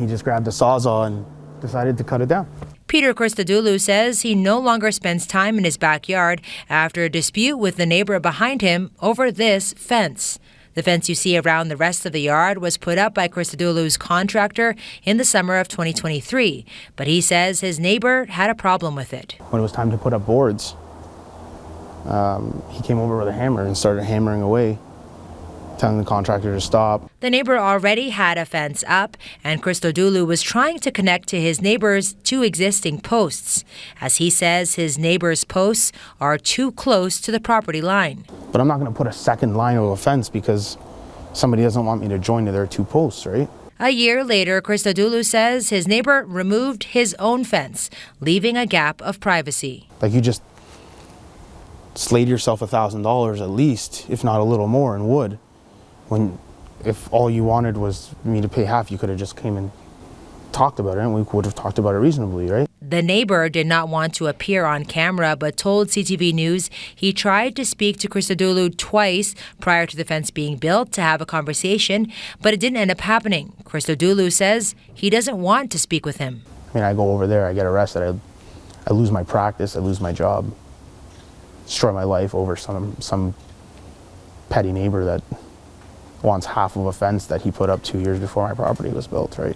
he just grabbed a sawzall and decided to cut it down. Peter Christodoulou says he no longer spends time in his backyard after a dispute with the neighbor behind him over this fence. The fence you see around the rest of the yard was put up by Christodoulou's contractor in the summer of 2023, but he says his neighbor had a problem with it. When it was time to put up boards, he came over with a hammer and started hammering away, telling the contractor to stop. The neighbor already had a fence up, and Christodoulou was trying to connect to his neighbor's two existing posts. As he says, his neighbor's posts are too close to the property line. But I'm not going to put a second line of a fence because somebody doesn't want me to join to their two posts, right? A year later, Christodoulou says his neighbor removed his own fence, leaving a gap of privacy. Like, you just slayed yourself $1,000 at least, if not a little more, in wood. When, if all you wanted was me to pay half, you could have just came and talked about it, and we would have talked about it reasonably, right? The neighbor did not want to appear on camera, but told CTV News he tried to speak to Christodoulou twice prior to the fence being built to have a conversation, but it didn't end up happening. Christodoulou says he doesn't want to speak with him. I mean, I go over there, I get arrested, I lose my practice, I lose my job, destroy my life over some petty neighbor that wants half of a fence that he put up 2 years before my property was built, right?